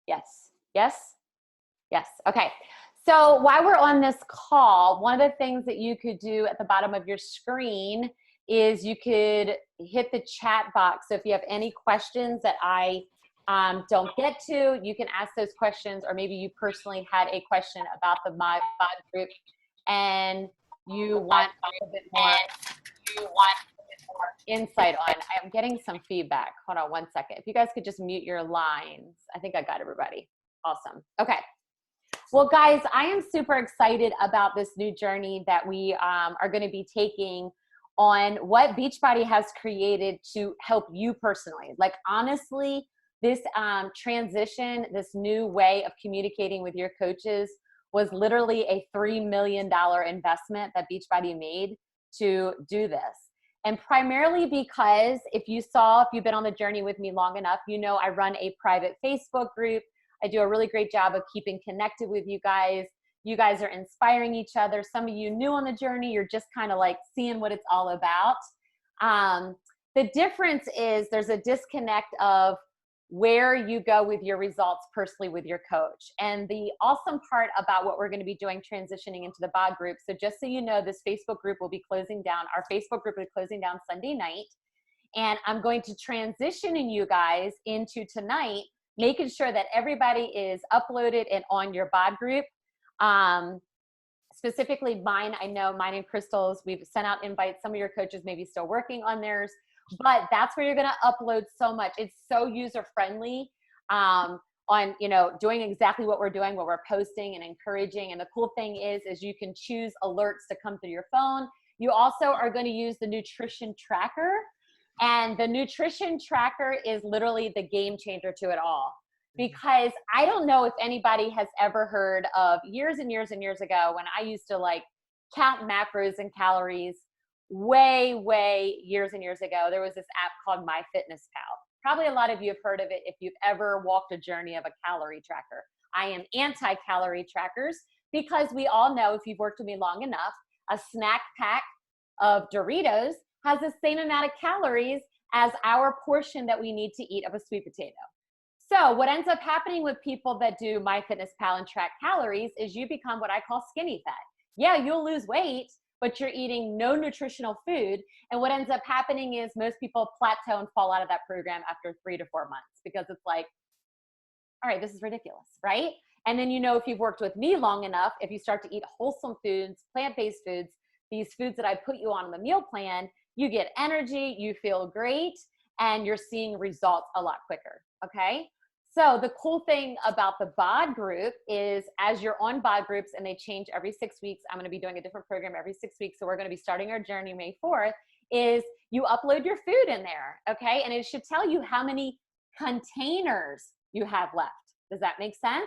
Yes. Yes. Yes. Okay. So while we're on this call, one of the things that you could do at the bottom of your screen is you could hit the chat box. So if you have any questions that I don't get to, you can ask those questions, or maybe you personally had a question about the mod group and you want a little bit more insight on. I'm getting some feedback. Hold on one second. If you guys could just mute your lines. I think I got everybody. Awesome. Okay. Well, guys, I am super excited about this new journey that we are going to be taking on what Beachbody has created to help you personally. Like, honestly, this transition, this new way of communicating with your coaches was literally a $3 million investment that Beachbody made to do this. And primarily because if you've been on the journey with me long enough, you know I run a private Facebook group. I do a really great job of keeping connected with you guys. You guys are inspiring each other. Some of you new on the journey, you're just kind of like seeing what it's all about. The difference is there's a disconnect of where you go with your results personally with your coach. And the awesome part about what we're going to be doing transitioning into the BOD group, so just so you know, this Facebook group will be closing down. Our Facebook group will be closing down Sunday night. And I'm going to transition you guys into tonight, making sure that everybody is uploaded and on your BOD group. Specifically mine, I know mine and Crystal's, we've sent out invites. Some of your coaches may be still working on theirs, but that's where you're going to upload so much. It's so user-friendly on, doing exactly what we're doing, what we're posting and encouraging. And the cool thing is you can choose alerts to come through your phone. You also are going to use the nutrition tracker. And the nutrition tracker is literally the game changer to it all. Because I don't know if anybody has ever heard of years and years and years ago when I used to like count macros and calories way years and years ago. There was this app called MyFitnessPal. Probably a lot of you have heard of it if you've ever walked a journey of a calorie tracker. I am anti-calorie trackers because we all know, if you've worked with me long enough, a snack pack of Doritos has the same amount of calories as our portion that we need to eat of a sweet potato. So what ends up happening with people that do MyFitnessPal and track calories is you become what I call skinny fat. Yeah, you'll lose weight, but you're eating no nutritional food. And what ends up happening is most people plateau and fall out of that program after 3 to 4 months because it's like, all right, this is ridiculous, right? And then, if you've worked with me long enough, if you start to eat wholesome foods, plant-based foods, these foods that I put you on the meal plan, you get energy, you feel great, and you're seeing results a lot quicker, okay? So the cool thing about the BOD group is as you're on BOD groups and they change every 6 weeks, I'm going to be doing a different program every 6 weeks. So we're going to be starting our journey May 4th, is you upload your food in there, okay? And it should tell you how many containers you have left. Does that make sense?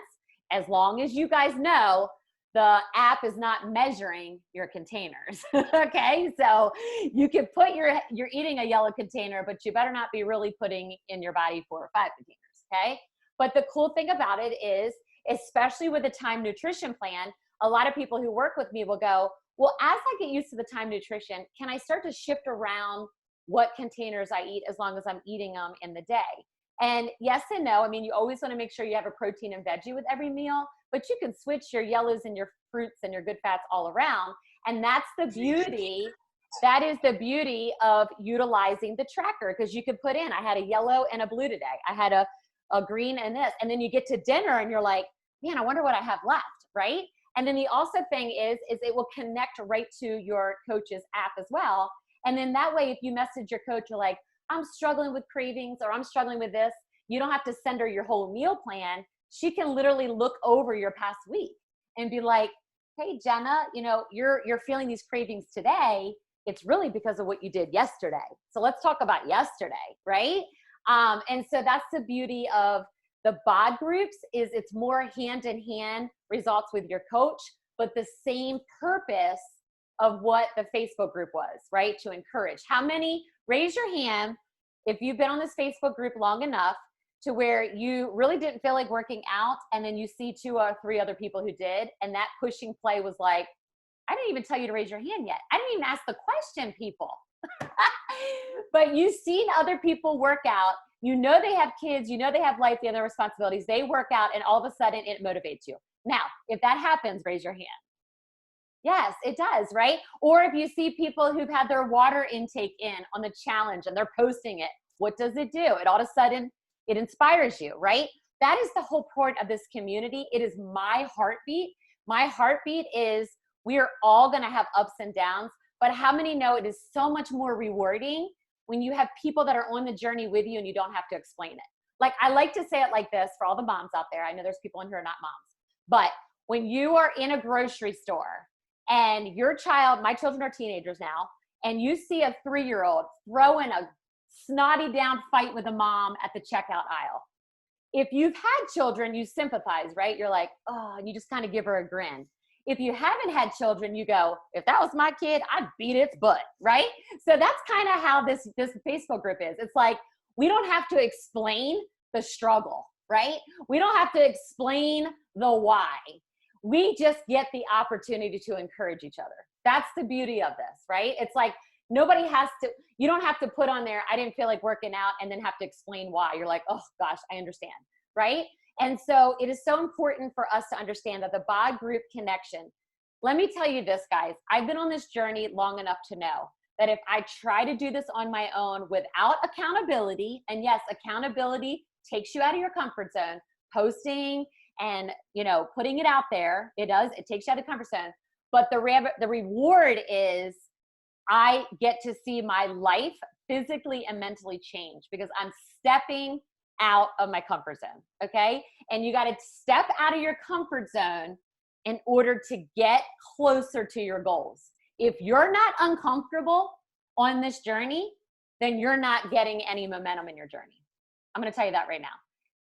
As long as you guys know the app is not measuring your containers, okay? So you can put you're eating a yellow container, but you better not be really putting in your body 4 or 5 containers, okay? But the cool thing about it is, especially with the time nutrition plan, a lot of people who work with me will go, well, as I get used to the time nutrition, can I start to shift around what containers I eat as long as I'm eating them in the day? And yes and no. I mean, you always want to make sure you have a protein and veggie with every meal, but you can switch your yellows and your fruits and your good fats all around. And that's the beauty. That is the beauty of utilizing the tracker, because you could put in, I had a yellow and a blue today. I had a green and this. And then you get to dinner and you're like, man, I wonder what I have left, right? And then the also thing is it will connect right to your coach's app as well. And then that way, if you message your coach, you're like, I'm struggling with cravings or I'm struggling with this, you don't have to send her your whole meal plan. She can literally look over your past week and be like, hey, Jenna, you're feeling these cravings today. It's really because of what you did yesterday. So let's talk about yesterday, right? And so that's the beauty of the BOD groups, is it's more hand-in-hand results with your coach, but the same purpose of what the Facebook group was, right? To encourage. How many, raise your hand if you've been on this Facebook group long enough to where you really didn't feel like working out, and then you see 2 or 3 other people who did, and that pushing play was like, I didn't even tell you to raise your hand yet. I didn't even ask the question, people. But you've seen other people work out. You know they have kids, you know they have life, they have their responsibilities, they work out, and all of a sudden it motivates you. Now, if that happens, raise your hand. Yes, it does, right? Or if you see people who've had their water intake in on the challenge and they're posting it, what does it do? It all of a sudden, it inspires you, right? That is the whole point of this community. It is my heartbeat. My heartbeat is we are all going to have ups and downs, but how many know it is so much more rewarding when you have people that are on the journey with you and you don't have to explain it? Like, I like to say it like this for all the moms out there. I know there's people in here who are not moms, but when you are in a grocery store and your child, my children are teenagers now, and you see a 3-year-old throwing a snotty down fight with a mom at the checkout aisle. If you've had children, you sympathize, right? You're like, oh, and you just kind of give her a grin. If you haven't had children, you go, if that was my kid, I'd beat its butt, right? So that's kind of how this Facebook group is. It's like, we don't have to explain the struggle, right? We don't have to explain the why. We just get the opportunity to encourage each other. That's the beauty of this, right? It's like, nobody has to, you don't have to put on there, I didn't feel like working out, and then have to explain why. You're like, oh gosh, I understand, right? And so it is so important for us to understand that the BOD group connection. Let me tell you this, guys, I've been on this journey long enough to know that if I try to do this on my own without accountability, and yes, accountability takes you out of your comfort zone, posting and, you know, putting it out there, it takes you out of the comfort zone. But the reward is I get to see my life physically and mentally change because I'm stepping out of my comfort zone, okay? And you got to step out of your comfort zone in order to get closer to your goals. If you're not uncomfortable on this journey, then you're not getting any momentum in your journey. I'm going to tell you that right now.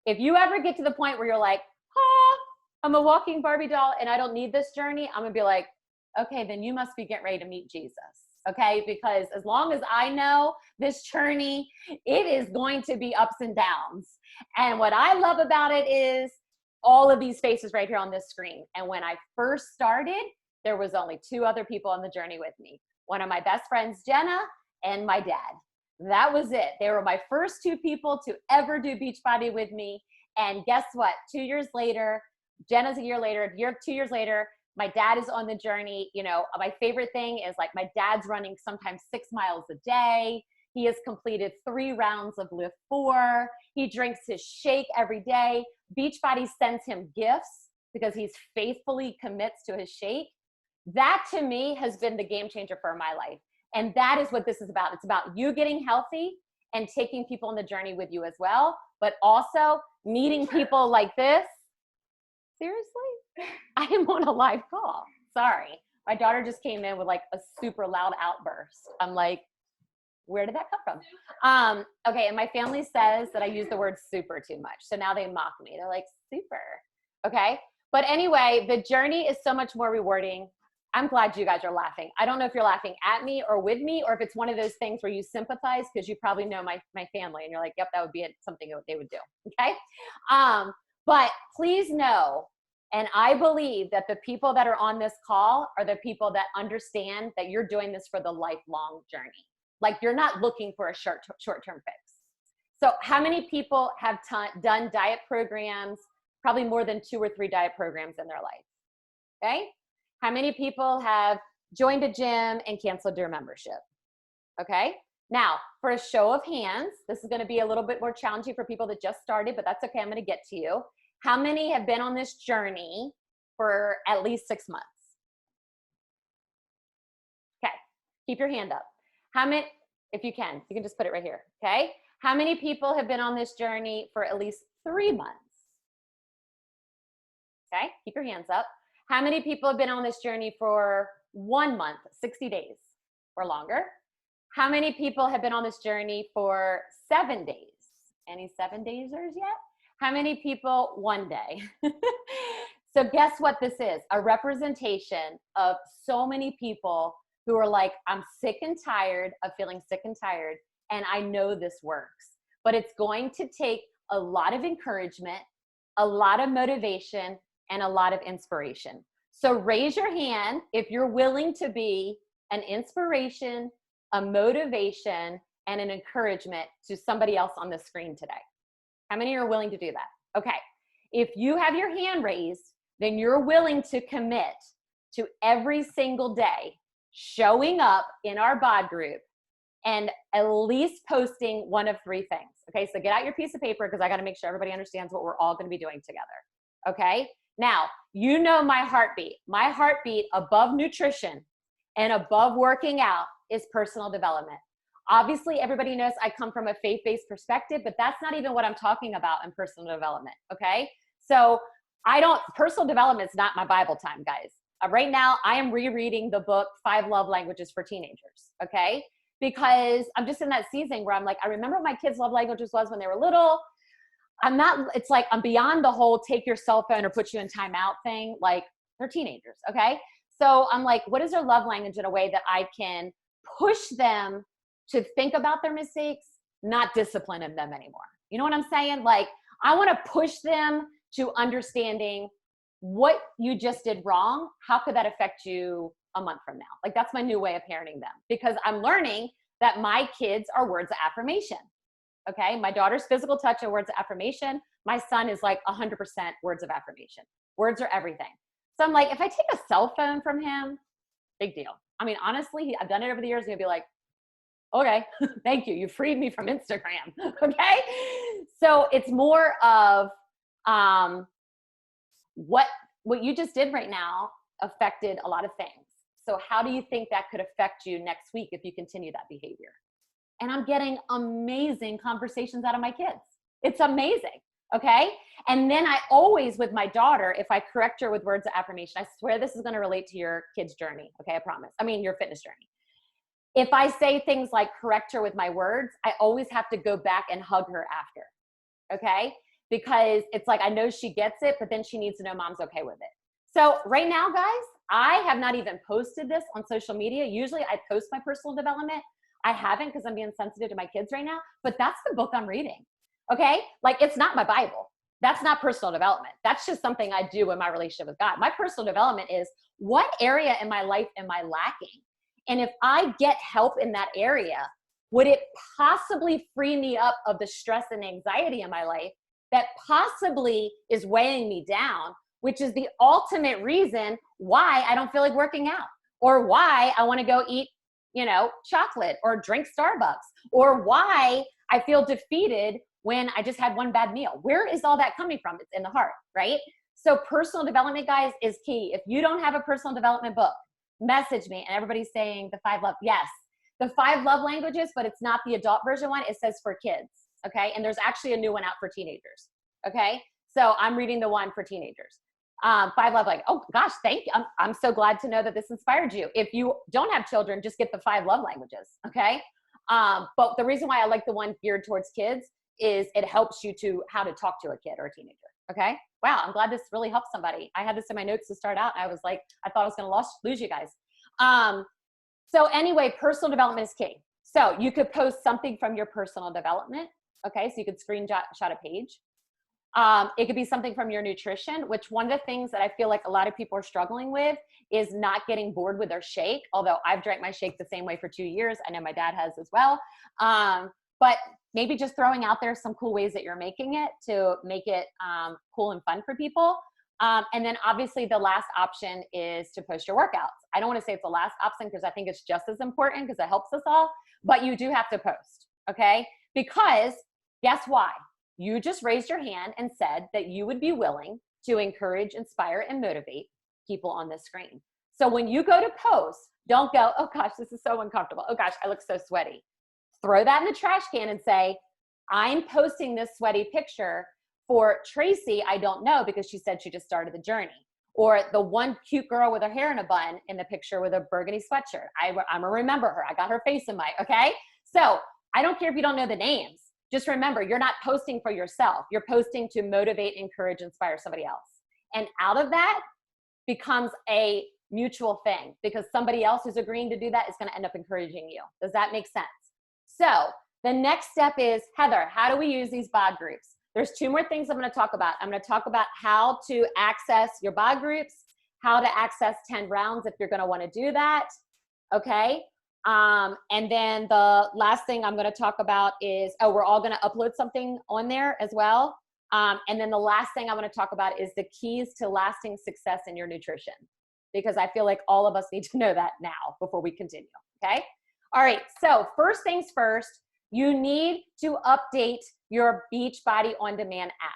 If you ever get to the point where you're like, oh, I'm a walking Barbie doll and I don't need this journey, I'm going to be like, okay, then you must be getting ready to meet Jesus. Okay, because as long as I know this journey, it is going to be ups and downs. And what I love about it is all of these faces right here on this screen. And when I first started, there was only 2 other people on the journey with me. One of my best friends, Jenna, and my dad. That was it. They were my first 2 people to ever do Beachbody with me. And guess what? 2 years later, Jenna's a year later, 2 years later, my dad is on the journey. You know, my favorite thing is like my dad's running sometimes 6 miles a day. He has completed 3 rounds of Lift 4. He drinks his shake every day. Beachbody sends him gifts because he's faithfully commits to his shake. That to me has been the game changer for my life. And that is what this is about. It's about you getting healthy and taking people on the journey with you as well, but also meeting people like this. Seriously? I am on a live call. Sorry. My daughter just came in with like a super loud outburst. I'm like, where did that come from? Okay, and my family says that I use the word super too much. So now they mock me. They're like, super. Okay? But anyway, the journey is so much more rewarding. I'm glad you guys are laughing. I don't know if you're laughing at me or with me, or if it's one of those things where you sympathize because you probably know my family and you're like, yep, that would be something they would do. Okay? But please know, and I believe that the people that are on this call are the people that understand that you're doing this for the lifelong journey. Like you're not looking for a short-term fix. So how many people have done diet programs, probably more than 2 or 3 diet programs in their life? Okay? How many people have joined a gym and canceled their membership? Okay? Now, for a show of hands, this is going to be a little bit more challenging for people that just started, but that's okay. I'm going to get to you. How many have been on this journey for at least 6 months? Okay. Keep your hand up. How many, if you can just put it right here. Okay. How many people have been on this journey for at least 3 months? Okay. Keep your hands up. How many people have been on this journey for 1 month, 60 days or longer? How many people have been on this journey for 7 days? Any 7-daysers yet? How many people 1 day? So guess what this is? A representation of so many people who are like, I'm sick and tired of feeling sick and tired, and I know this works. But it's going to take a lot of encouragement, a lot of motivation, and a lot of inspiration. So raise your hand if you're willing to be an inspiration, a motivation, and an encouragement to somebody else on the screen today? How many are willing to do that? Okay. If you have your hand raised, then you're willing to commit to every single day showing up in our BOD group and at least posting one of 3 things. Okay, so get out your piece of paper because I got to make sure everybody understands what we're all going to be doing together. Okay, now you know my heartbeat. My heartbeat above nutrition and above working out is personal development. Obviously, everybody knows I come from a faith-based perspective, but that's not even what I'm talking about in personal development. Okay, so personal development is not my Bible time, guys. Right now, I am rereading the book 5 Love Languages for Teenagers. Okay, because I'm just in that season where I'm like, I remember what my kids' love languages was when they were little. It's like I'm beyond the whole take your cell phone or put you in timeout thing. Like, they're teenagers, okay? So I'm like, what is their love language in a way that I can push them to think about their mistakes, not discipline them anymore? You know what I'm saying? Like, I want to push them to understanding what you just did wrong. How could that affect you a month from now? Like, that's my new way of parenting them, because I'm learning that my kids are words of affirmation. Okay. My daughter's physical touch and words of affirmation. My son is like 100% words of affirmation. Words are everything. So I'm like, if I take a cell phone from him, big deal. I mean, honestly, I've done it over the years. He'll be like, okay, thank you. You freed me from Instagram. Okay. So it's more of, what you just did right now affected a lot of things. So how do you think that could affect you next week if you continue that behavior? And I'm getting amazing conversations out of my kids. It's amazing. Okay. And then I always, with my daughter, if I correct her with words of affirmation, I swear this is going to relate to your kid's journey. Okay. I promise. I mean, your fitness journey. If I say things like correct her with my words, I always have to go back and hug her after. Okay. Because it's like, I know she gets it, but then she needs to know mom's okay with it. So right now, guys, I have not even posted this on social media. Usually I post my personal development. I haven't because I'm being sensitive to my kids right now, but that's the book I'm reading. Okay. Like, it's not my Bible. That's not personal development. That's just something I do in my relationship with God. My personal development is, what area in my life am I lacking? And if I get help in that area, would it possibly free me up of the stress and anxiety in my life that possibly is weighing me down, which is the ultimate reason why I don't feel like working out, or why I want to go eat, chocolate or drink Starbucks, or why I feel defeated when I just had one bad meal. Where is all that coming from? It's in the heart, right? So personal development, guys, is key. If you don't have a personal development book, message me. And everybody's saying the 5 love. Yes, the 5 love languages, but it's not the adult version one. It says for kids. Okay. And there's actually a new one out for teenagers. Okay. So I'm reading the one for teenagers. 5 love languages. Oh gosh, thank you. I'm so glad to know that this inspired you. If you don't have children, just get the 5 love languages. Okay. But the reason why I like the one geared towards kids is it helps you to how to talk to a kid or a teenager. Okay. Wow. I'm glad this really helped somebody. I had this in my notes to start out. I was like, I thought I was going to lose you guys. So anyway, personal development is key. So you could post something from your personal development. Okay. So you could screenshot a page. It could be something from your nutrition, which one of the things that I feel like a lot of people are struggling with is not getting bored with their shake. Although I've drank my shake the same way for 2 years. I know my dad has as well. But maybe just throwing out there some cool ways that you're making it to make it cool and fun for people. And then obviously the last option is to post your workouts. I don't want to say it's the last option because I think it's just as important because it helps us all, but you do have to post. Okay. Because guess why? You just raised your hand and said that you would be willing to encourage, inspire, and motivate people on this screen. So when you go to post, don't go, oh gosh, this is so uncomfortable. Oh gosh, I look so sweaty. Throw that in the trash can and say, I'm posting this sweaty picture for Tracy. I don't know because she said she just started the journey. Or the one cute girl with her hair in a bun in the picture with a burgundy sweatshirt. I'm gonna remember her. I got her face in my, okay? So I don't care if you don't know the names. Just remember, you're not posting for yourself. You're posting to motivate, encourage, inspire somebody else. And out of that becomes a mutual thing because somebody else who's agreeing to do that is going to end up encouraging you. Does that make sense? So the next step is, Heather, how do we use these BOD groups? There's 2 more things I'm going to talk about. I'm going to talk about how to access your BOD groups, how to access 10 rounds if you're going to want to do that. Okay. And then the last thing I'm going to talk about is, we're all going to upload something on there as well. And then the last thing I want to talk about is the keys to lasting success in your nutrition, because I feel like all of us need to know that now before we continue. Okay. All right. So first things first, you need to update your Beachbody On Demand app.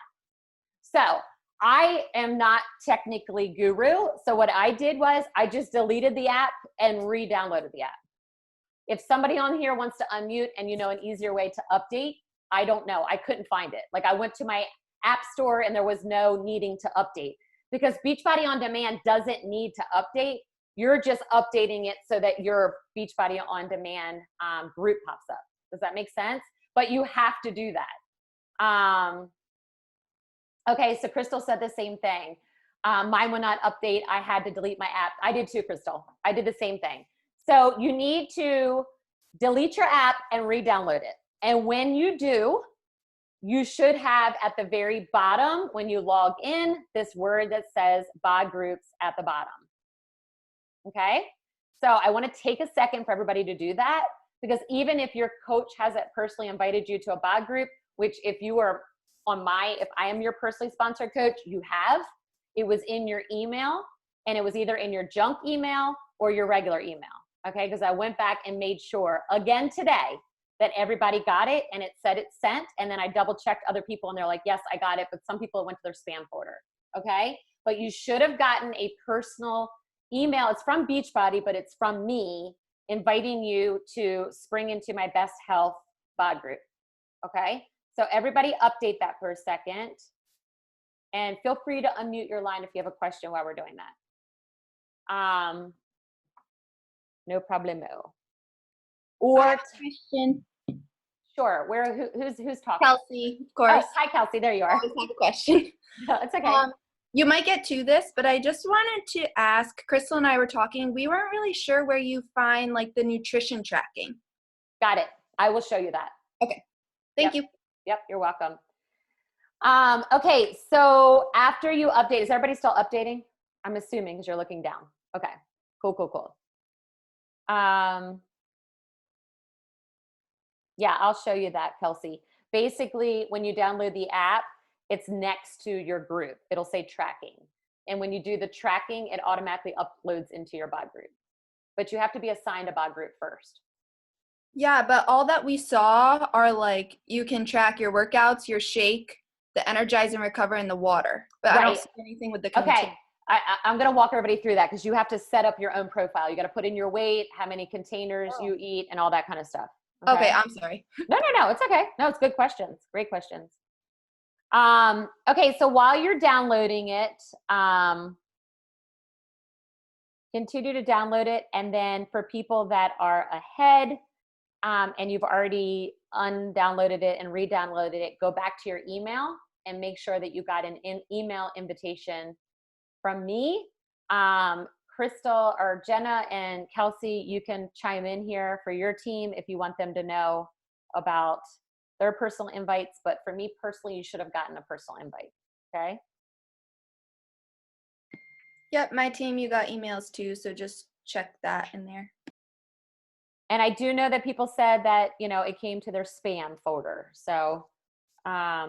So I am not technically guru. So what I did was I just deleted the app and re-downloaded the app. If somebody on here wants to unmute and you know an easier way to update, I don't know. I couldn't find it. Like I went to my app store and there was no needing to update, because Beachbody On Demand doesn't need to update. You're just updating it so that your Beachbody On Demand group pops up. Does that make sense? But you have to do that. Okay, so Crystal said the same thing. Mine would not update. I had to delete my app. I did too, Crystal. I did the same thing. So you need to delete your app and re-download it. And when you do, you should have at the very bottom, when you log in, this word that says BODgroups at the bottom. Okay? So I want to take a second for everybody to do that, because even if your coach hasn't personally invited you to a BODgroup, which if you are if I am your personally sponsored coach, you have, it was in your email, and it was either in your junk email or your regular email. Okay? Because I went back and made sure again today that everybody got it, and it said it's sent. And then I double checked other people and they're like, yes, I got it. But some people, it went to their spam folder. Okay? But you should have gotten a personal email. It's from Beachbody, but it's from me inviting you to spring into my best health bod group. Okay? So everybody update that for a second, and feel free to unmute your line if you have a question while we're doing that. No problemo. Or I have a question. Sure. Who's talking? Kelsey, of course. Oh, hi, Kelsey. There you are. I always have a question. No, it's okay. You might get to this, but I just wanted to ask, Crystal and I were talking, we weren't really sure where you find like the nutrition tracking. Got it. I will show you that. Okay. Thank you. Yep, you're welcome. Okay, so after you update, is everybody still updating? I'm assuming because you're looking down. Okay, cool. Yeah, I'll show you that, Kelsey. Basically, when you download the app, it's next to your group. It'll say tracking. And when you do the tracking, it automatically uploads into your bod group. But you have to be assigned a bod group first. Yeah, but all that we saw are like, you can track your workouts, your shake, the energize and recover, and the water. But right. I don't see anything with the container. Okay, I'm going to walk everybody through that, because you have to set up your own profile. You got to put in your weight, how many containers you eat, and all that kind of stuff. Okay, I'm sorry. No, it's okay. No, it's good questions. Great questions. Okay, so while you're downloading it, continue to download it. And then for people that are ahead, and you've already undownloaded it and re-downloaded it, go back to your email and make sure that you got an email invitation from me. Crystal or Jenna and Kelsey, you can chime in here for your team if you want them to know about their personal invites. But for me personally, you should have gotten a personal invite. Okay? Yep, my team, you got emails too, so just check that in there. And I do know that people said that, it came to their spam folder. So, yeah.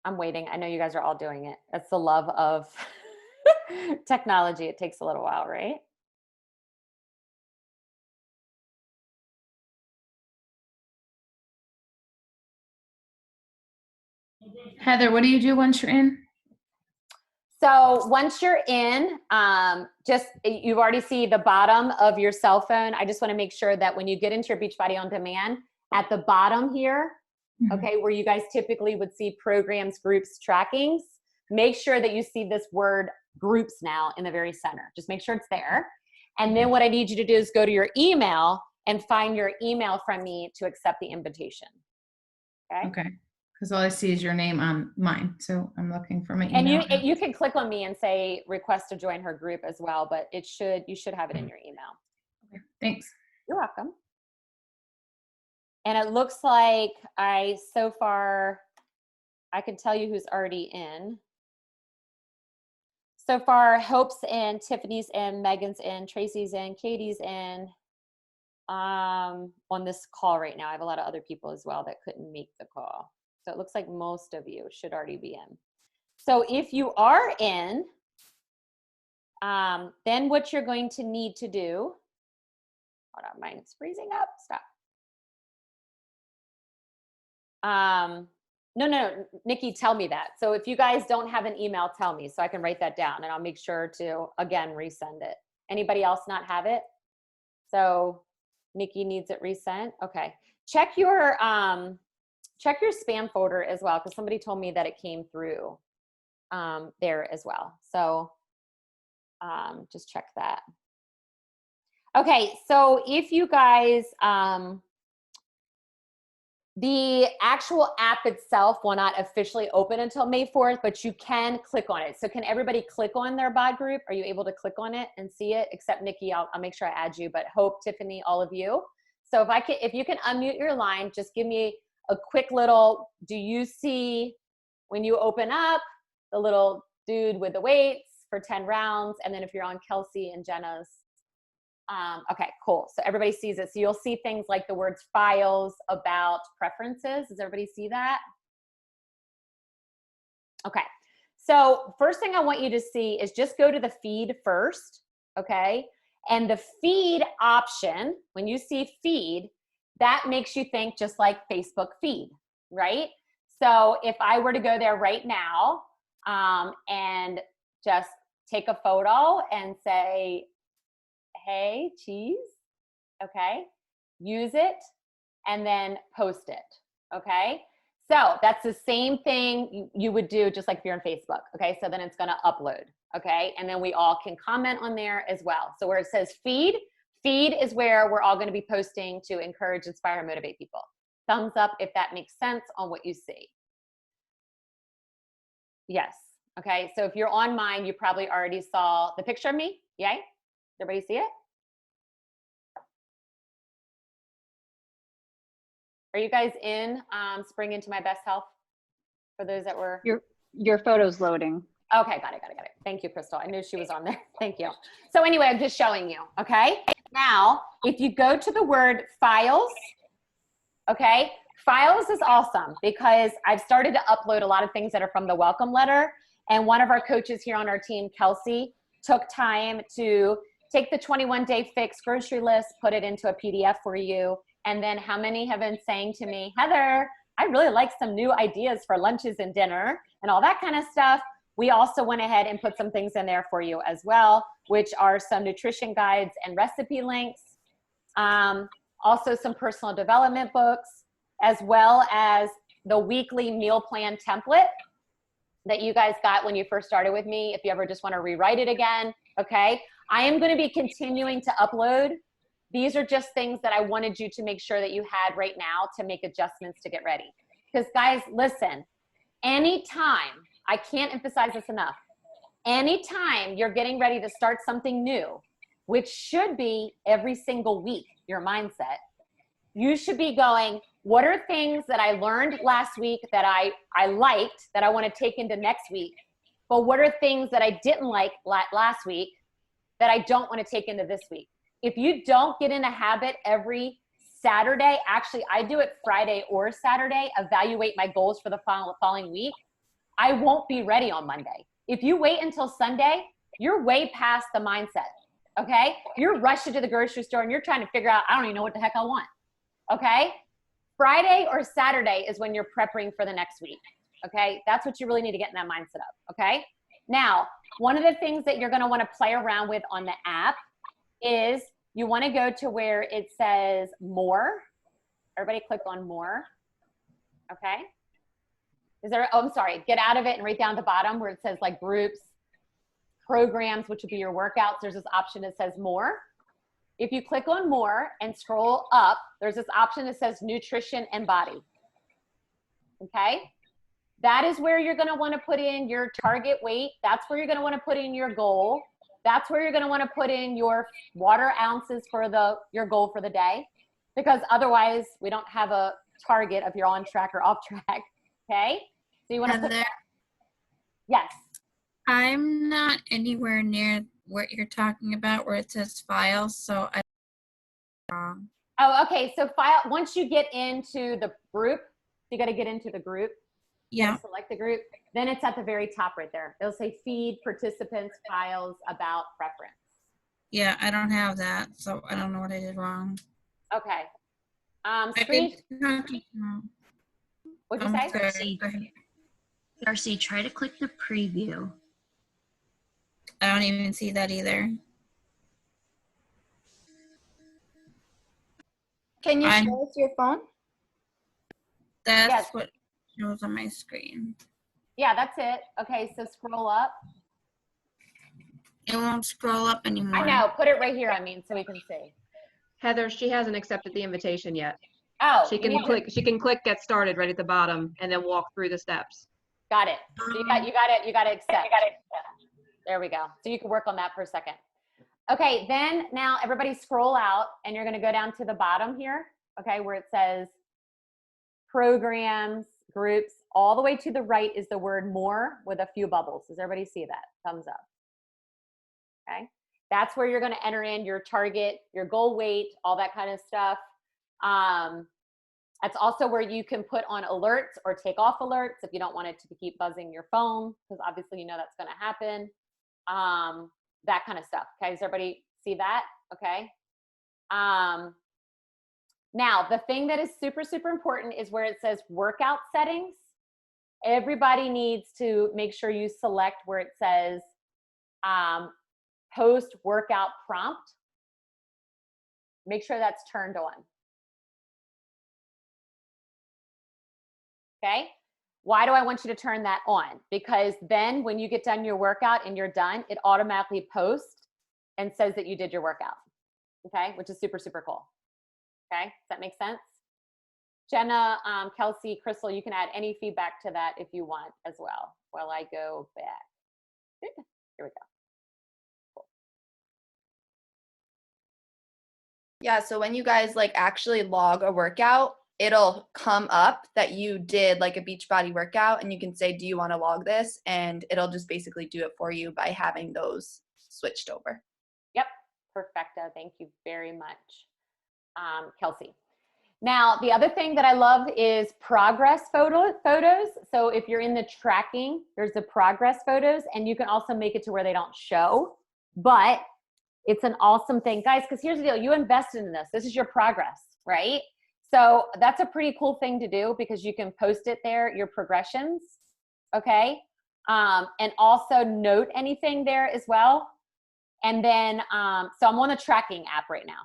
I'm waiting. I know you guys are all doing it. That's the love of technology. It takes a little while, right? Heather, what do you do once you're in? So once you're in, you've already see the bottom of your cell phone. I just want to make sure that when you get into your Beachbody On Demand, at the bottom here, okay, where you guys typically would see programs, groups, trackings, make sure that you see this word groups now in the very center. Just make sure it's there. And then what I need you to do is go to your email and find your email from me to accept the invitation. Okay. Because all I see is your name on mine. So I'm looking for my email. And you can click on me and say request to join her group as well, but you should have it in your email. Okay, thanks. You're welcome. And it looks like so far, I can tell you who's already in. So far, Hope's in, Tiffany's in, Megan's in, Tracy's in, Katie's in, on this call right now. I have a lot of other people as well that couldn't make the call. So it looks like most of you should already be in. So if you are in, then what you're going to need to do, hold on, mine's freezing up, stop. No, Nikki, tell me that. So if you guys don't have an email, tell me so I can write that down and I'll make sure to, again, resend it. Anybody else not have it? So Nikki needs it resent. Okay. Check your spam folder as well, because somebody told me that it came through there as well. So just check that. Okay. So if you guys, the actual app itself will not officially open until May 4th, but you can click on it. So can everybody click on their BOD group? Are you able to click on it and see it? Except Nikki, I'll make sure I add you, but Hope, Tiffany, all of you. So if you can unmute your line, just give me a quick little, do you see when you open up the little dude with the weights for 10 rounds? And then if you're on Kelsey and Jenna's, okay, cool. So everybody sees it. So you'll see things like the words files, about, preferences. Does everybody see that? Okay. So first thing I want you to see is just go to the feed first, okay? And the feed option, when you see feed, that makes you think just like Facebook feed, right? So if I were to go there right now and just take a photo and say, hey, cheese, okay, use it, and then post it, okay? So that's the same thing you would do just like if you're on Facebook, okay? So then it's gonna upload, okay? And then we all can comment on there as well. So where it says feed is where we're all gonna be posting to encourage, inspire, and motivate people. Thumbs up if that makes sense on what you see. Yes, okay, so if you're on mine, you probably already saw the picture of me, yay? Everybody see it? Are you guys in Spring Into My Best Health? For those that were. Your photo's loading. Okay, got it. Thank you, Crystal. I knew she was on there. Thank you. So anyway, I'm just showing you, okay? Now, if you go to the word files, okay? Files is awesome because I've started to upload a lot of things that are from the welcome letter. And one of our coaches here on our team, Kelsey, took time to take the 21-day fix grocery list, put it into a PDF for you. And then how many have been saying to me, Heather, I really like some new ideas for lunches and dinner and all that kind of stuff. We also went ahead and put some things in there for you as well, which are some nutrition guides and recipe links. Also some personal development books, as well as the weekly meal plan template that you guys got when you first started with me. If you ever just want to rewrite it again, okay? I am going to be continuing to upload. These are just things that I wanted you to make sure that you had right now to make adjustments to get ready. Because guys, listen, anytime, I can't emphasize this enough, anytime you're getting ready to start something new, which should be every single week, your mindset, you should be going, what are things that I learned last week that I liked, that I want to take into next week? But what are things that I didn't like last week that I don't want to take into this week? If you don't get in a habit every Saturday, actually I do it Friday or Saturday, evaluate my goals for the following week, I won't be ready on Monday. If you wait until Sunday, you're way past the mindset, okay? You're rushing to the grocery store and you're trying to figure out, I don't even know what the heck I want, okay? Friday or Saturday is when you're prepping for the next week, okay? That's what you really need to get in that mindset of, okay? Now, one of the things that you're gonna wanna play around with on the app is you want to go to where it says more. Everybody click on more. Okay. Is there, oh, I'm sorry. Get out of it and right down at the bottom where it says like groups, programs, which would be your workouts. There's this option that says more. If you click on more and scroll up, there's this option that says nutrition and body. Okay. That is where you're going to want to put in your target weight. That's where you're going to want to put in your goal. That's where you're going to want to put in your water ounces for your goal for the day, because otherwise we don't have a target if you're on track or off track. Okay. So you want to put there, yes. I'm not anywhere near what you're talking about where it says files, so I wrong. Oh, okay. So file, once you get into the group, you got to get into the group. Yeah. Select the group. Then it's at the very top right there. It'll say feed, participants, files, about, preference. Yeah, I don't have that, so I don't know what I did wrong. Okay. Screen. What'd you say? Darcy, try to click the preview. I don't even see that either. Can you show us your phone? That's what shows on my screen. Yeah, that's it. Okay, so scroll up. It won't scroll up anymore. I know. Put it right here, I mean, so we can see. Heather, she hasn't accepted the invitation yet. Oh, she can click get started right at the bottom and then walk through the steps. Got it. So you got to accept. There we go. So you can work on that for a second. Okay, then now everybody scroll out and you're going to go down to the bottom here, okay, where it says programs, groups. All the way to the right is the word more with a few bubbles. Does everybody see that? Thumbs up. Okay, that's where you're going to enter in your target, your goal weight, all that kind of stuff. That's also where you can put on alerts or take off alerts if you don't want it to keep buzzing your phone, because obviously you know that's going to happen. That kind of stuff. Okay, does everybody see that? Okay. Now, the thing that is super, super important is where it says workout settings. Everybody needs to make sure you select where it says post workout prompt. Make sure that's turned on. Okay. Why do I want you to turn that on? Because then when you get done your workout and you're done, it automatically posts and says that you did your workout. Okay, which is super, super cool. Okay, does that make sense? Jenna, Kelsey, Crystal, you can add any feedback to that if you want as well while I go back. Here we go. Cool. Yeah, so when you guys like actually log a workout, it'll come up that you did like a Beachbody workout and you can say, do you want to log this? And it'll just basically do it for you by having those switched over. Yep, perfecto. Thank you very much, Kelsey. Now, the other thing that I love is progress photos. So if you're in the tracking, there's the progress photos, and you can also make it to where they don't show, but it's an awesome thing. Guys, because here's the deal. You invested in this. This is your progress, right? So that's a pretty cool thing to do because you can post it there, your progressions, okay? And also note anything there as well. And then, so I'm on the tracking app right now,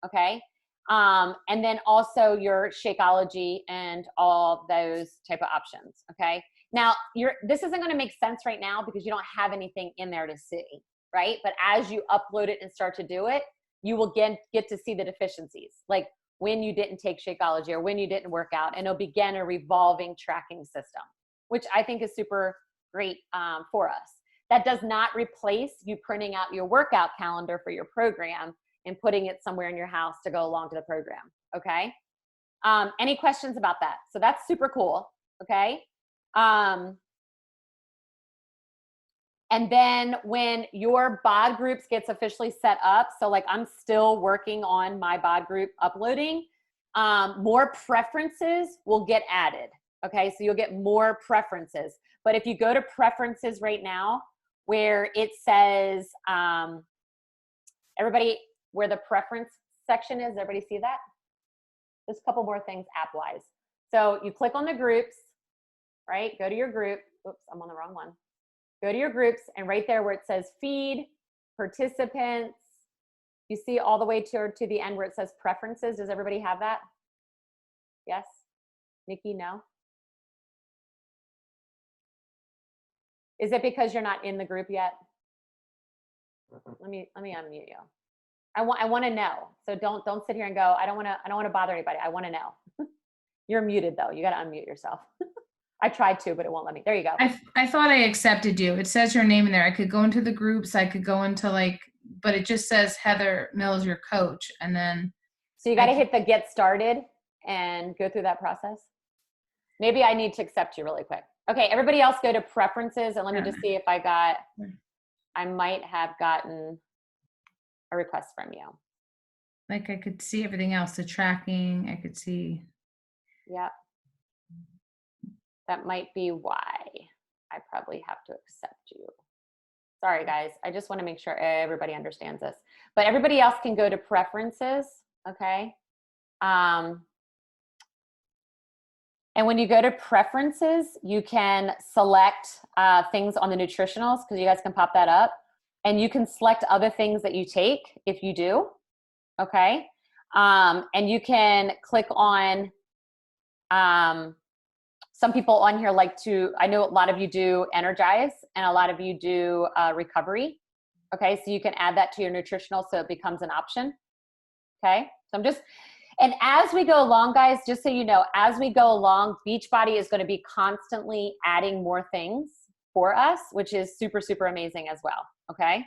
okay? And then also your Shakeology and all those type of options, okay? Now, this isn't gonna make sense right now because you don't have anything in there to see, right? But as you upload it and start to do it, you will get to see the deficiencies, like when you didn't take Shakeology or when you didn't work out, and it'll begin a revolving tracking system, which I think is super great for us. That does not replace you printing out your workout calendar for your program and putting it somewhere in your house to go along to the program, okay? Any questions about that? So that's super cool, okay? And then when your bod groups gets officially set up, so like I'm still working on my bod group uploading, more preferences will get added, okay? So you'll get more preferences. But if you go to preferences right now, where it says, everybody, where the preference section is, everybody see that? There's a couple more things app-wise. So you click on the groups, right? Go to your group. Oops, I'm on the wrong one. Go to your groups, and right there where it says feed, participants, you see all the way to the end where it says preferences. Does everybody have that? Yes? Nikki, no? Is it because you're not in the group yet? Let me unmute you. I want to know. So don't sit here and go, I don't want to bother anybody. I want to know. You're muted though. You got to unmute yourself. I tried to, but it won't let me. There you go. I thought I accepted you. It says your name in there. I could go into the groups. I could go into but it just says Heather Mills, your coach. And then. So you got to hit the get started and go through that process. Maybe I need to accept you really quick. Okay, everybody else go to preferences and let me just see if I might have gotten a request from you. Like I could see everything else, the tracking, I could see. Yep. That might be why I probably have to accept you. Sorry, guys. I just want to make sure everybody understands this. But everybody else can go to preferences, okay? And when you go to preferences, you can select things on the nutritionals, because you guys can pop that up. And you can select other things that you take if you do, okay? And you can click on, some people on here like to, I know a lot of you do Energize and a lot of you do recovery, okay? So you can add that to your nutritional so it becomes an option, okay? So I'm just, and as we go along, guys, just so you know, as we go along, Beachbody is going to be constantly adding more things for us, which is super, super amazing as well. Okay.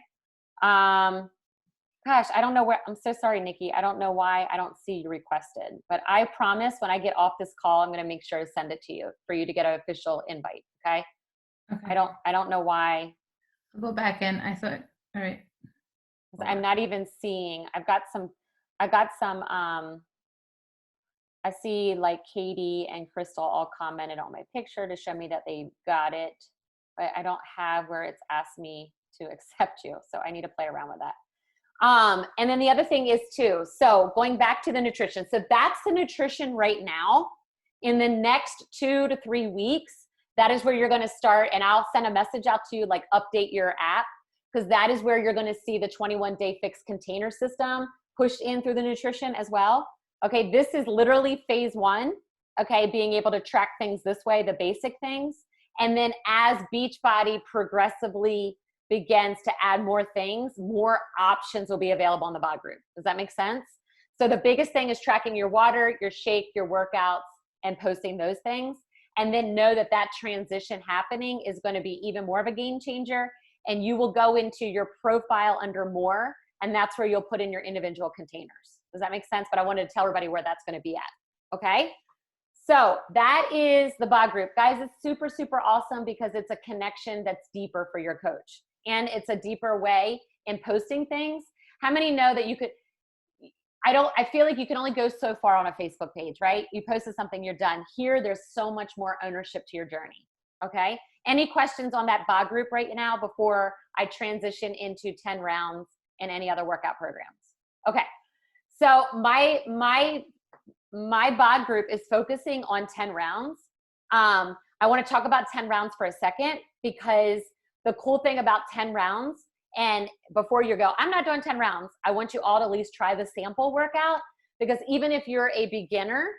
Gosh, I don't know where, I'm so sorry, Nikki. I don't know why I don't see you requested, but I promise when I get off this call, I'm going to make sure to send it to you for you to get an official invite. Okay. Okay. I don't know why. I'll go back in. I thought, all right. I'm not even seeing, I see like Katie and Crystal all commented on my picture to show me that they got it, but I don't have where it's asked me to accept you. So I need to play around with that. And then the other thing is too, so going back to the nutrition. So that's the nutrition right now. In the next 2 to 3 weeks, that is where you're going to start. And I'll send a message out to you, like update your app, because that is where you're going to see the 21-day fixed container system pushed in through the nutrition as well. Okay, this is literally phase 1, okay, being able to track things this way, the basic things. And then as Beachbody progressively begins to add more things, more options will be available on the BODgroup. Does that make sense? So the biggest thing is tracking your water, your shake, your workouts, and posting those things. And then know that that transition happening is going to be even more of a game changer. And you will go into your profile under more, and that's where you'll put in your individual containers. Does that make sense? But I wanted to tell everybody where that's going to be at. Okay. So that is the BODgroup. Guys, it's super, super awesome because it's a connection that's deeper for your coach. And it's a deeper way in posting things. How many know that you could, I feel like you can only go so far on a Facebook page, right? You posted something, you're done. Here, there's so much more ownership to your journey. Okay. Any questions on that BODgroup right now before I transition into 10 rounds and any other workout programs? Okay. So my BODgroup is focusing on 10 rounds. I want to talk about 10 rounds for a second, because the cool thing about 10 rounds, and before you go, I'm not doing 10 rounds, I want you all to at least try the sample workout, because even if you're a beginner,